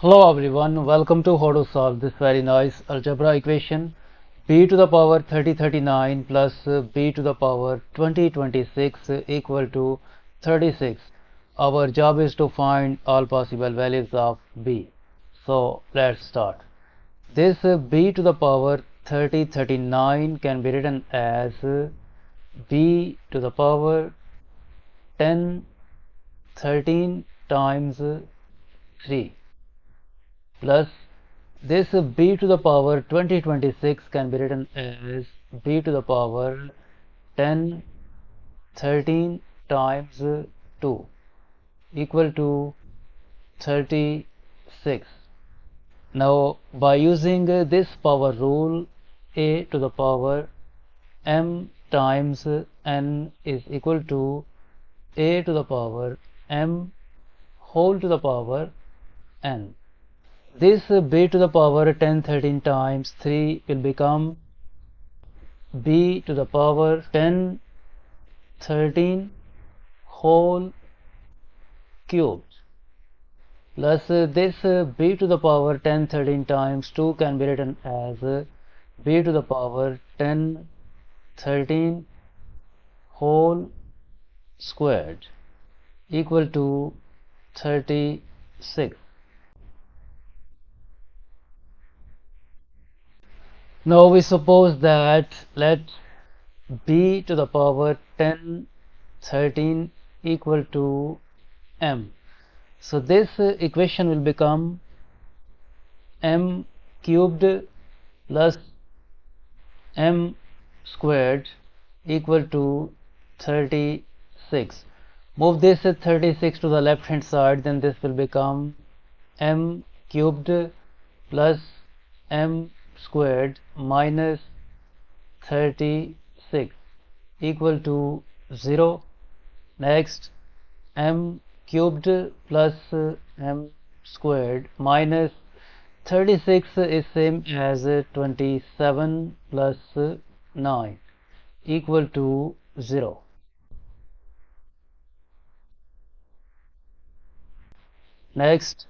Hello everyone, welcome to how to solve this very nice algebra equation b to the power 3039 plus b to the power 2026 equal to 36. Our job is to find all possible values of b. So let's start. This b to the power 3039 can be written as b to the power 10 13 times 3 plus this b to the power 2026 can be written as b to the power 10 13 times 2 equal to 36. Now by using this power rule, a to the power m times n is equal to a to the power m whole to the power n. This b to the power 10 13 times 3 will become b to the power 10 13 whole cubed plus this b to the power 10 13 times 2 can be written as b to the power 10 13 whole squared equal to 36. Now we suppose that let b to the power 10 13 equal to m. So this equation will become m cubed plus m squared equal to 36. Move this 36 to the left hand side, then this will become m cubed plus m squared minus 36 equal to 0. Next, m cubed plus m squared minus 36 is same as 27 plus 9 equal to 0. Next,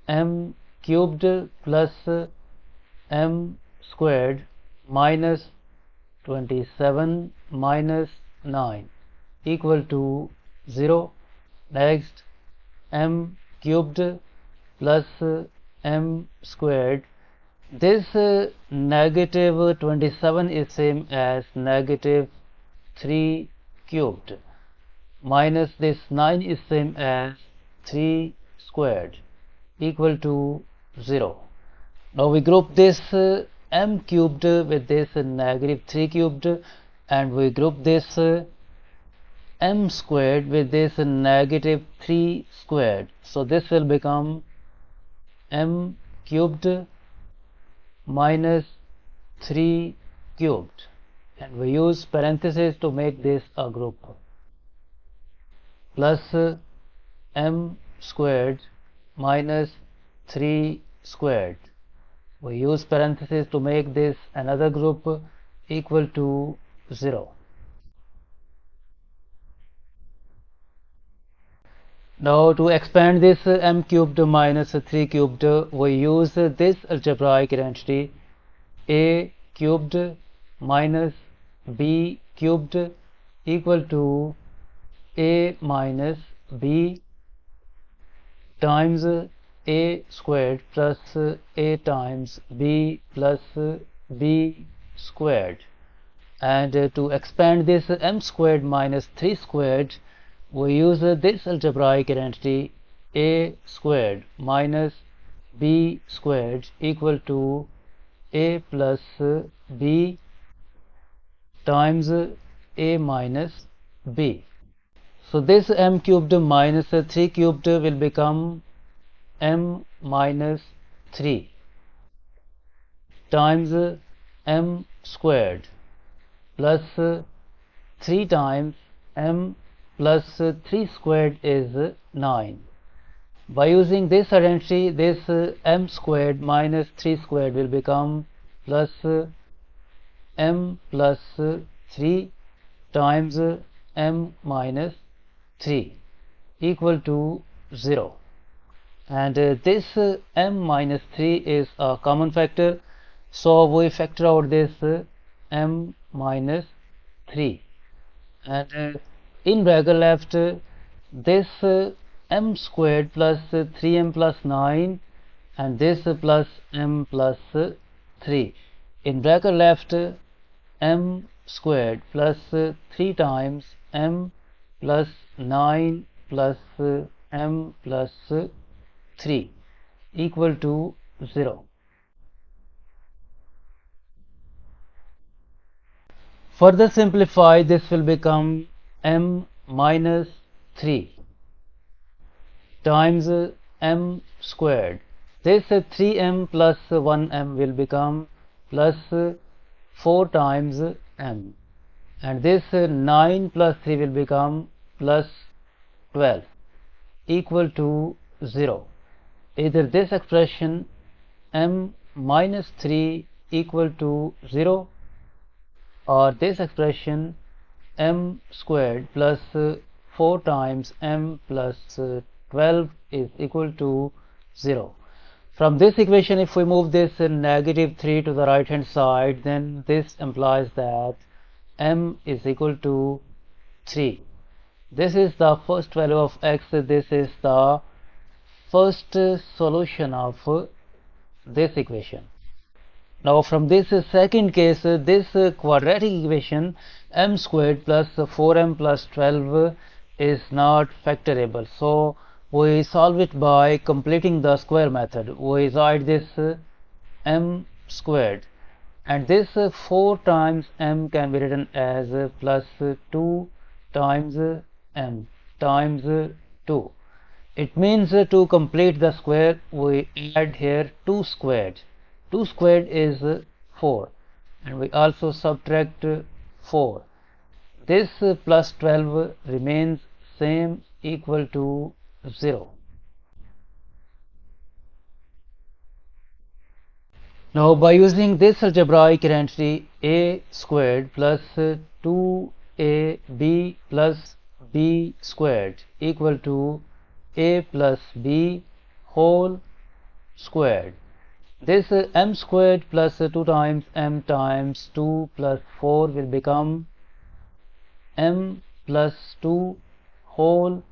m cubed plus m squared minus 27 minus 9 equal to 0. Next, m cubed plus m squared. This negative 27 is same as negative 3 cubed minus this 9 is same as 3 squared equal to 0. Now we group this m cubed with this negative 3 cubed, and we group this m squared with this negative 3 squared. So this will become m cubed minus 3 cubed, and we use parentheses to make this a group, plus m squared minus 3 squared. We use parentheses to make this another group equal to 0. Now to expand this m cubed minus 3 cubed, we use this algebraic identity a cubed minus b cubed equal to a minus b times a squared plus a times b plus b squared. And to expand this m squared minus 3 squared, we use this algebraic identity a squared minus b squared equal to a plus b times a minus b. So this m cubed minus 3 cubed will become m minus 3 times m squared plus 3 times m plus 3 squared is 9. By using this identity, this m squared minus 3 squared will become plus m plus 3 times m minus 3 equal to 0. and this m minus 3 is a common factor, so we factor out this m minus 3, and in bracket left this m squared plus 3m plus 9 and this plus m plus 3. In bracket left m squared plus 3 times m plus 9 plus m plus 3 equal to 0. Further simplify, this will become m minus 3 times m squared. This 3m plus 1m will become plus 4 times m, and this 9 plus 3 will become plus 12 equal to 0. Either this expression m minus 3 equal to 0 or this expression m squared plus 4 times m plus 12 is equal to 0. From this equation, if we move this negative 3 to the right hand side, then this implies that m is equal to 3. This is the first value of x. This is the first solution of this equation. Now from this second case, this quadratic equation m squared plus 4m plus 12 is not factorable, so we solve it by completing the square method. We write this m squared, and this 4 times m can be written as plus 2 times m times 2. It means to complete the square we add here 2 squared. 2 squared is 4, and we also subtract 4. This plus 12 remains same, equal to 0. Now by using this algebraic identity, a squared plus 2ab plus b squared equal to a plus b whole squared. This m squared plus 2 times m times 2 plus 4 will become m plus 2 whole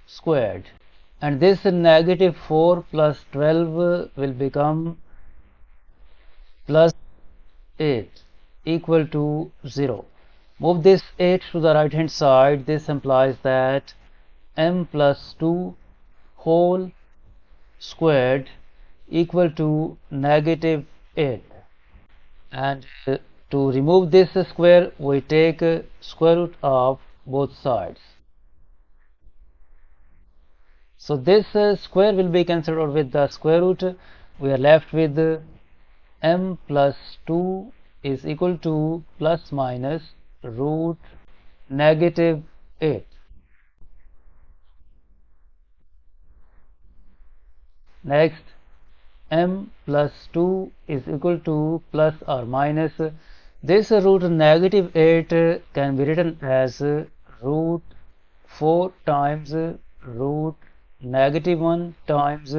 squared, and this negative 4 plus 12 will become plus 8 equal to 0. Move this 8 to the right hand side. This implies that m plus 2 whole squared equal to negative 8, and to remove this square we take square root of both sides. So this square will be cancelled out with the square root. We are left with m plus 2 is equal to plus minus root negative 8. Next, m plus 2 is equal to plus or minus. This root negative 8 can be written as root 4 times root negative 1 times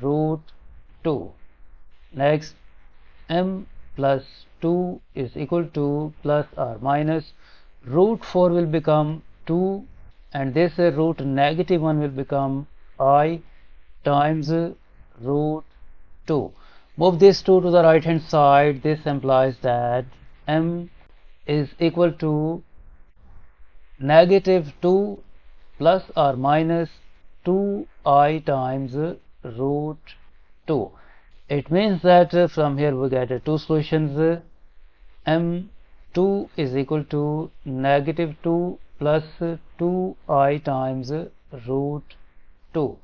root 2. Next, m plus 2 is equal to plus or minus root 4 will become 2, and this root negative 1 will become I times root 2. Move this 2 to the right hand side. This implies that m is equal to negative 2 plus or minus 2i times root 2. It means that from here we get two solutions. m2 is equal to negative 2 plus 2i times root 2,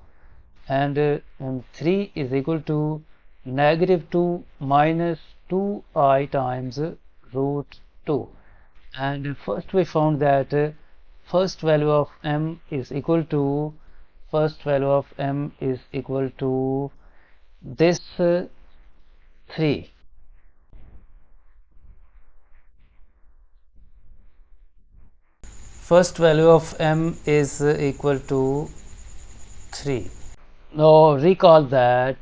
and m3 is equal to negative 2 minus 2i times root 2. And first we found that first value of m is equal to this 3. First value of m is equal to 3. Now recall that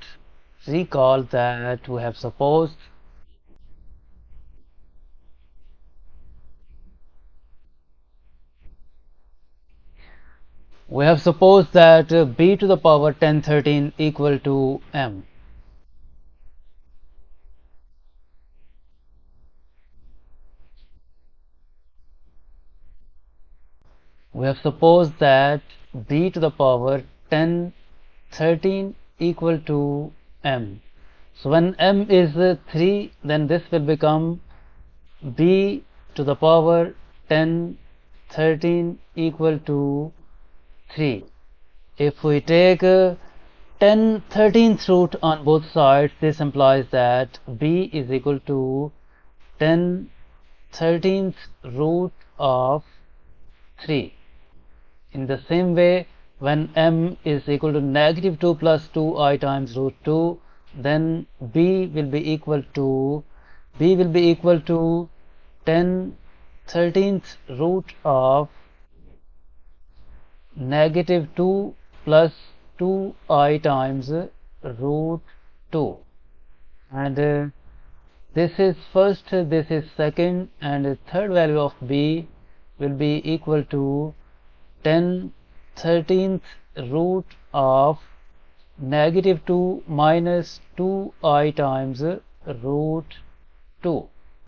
we have supposed that b to the power 1013 equal to m. We have supposed that b to the power 1013 equal to m. So when m is 3, then this will become b to the power 1013 equal to 3. If we take 10 13th root on both sides, this implies that b is equal to 10 13th root of 3. In the same way, when m is equal to negative 2 plus 2i times root 2, then b will be equal to 10 13th root of negative 2 plus 2i times root 2. And this is first, this is second, and the third value of b will be equal to 10 13th root of negative 2 minus 2i times root 2.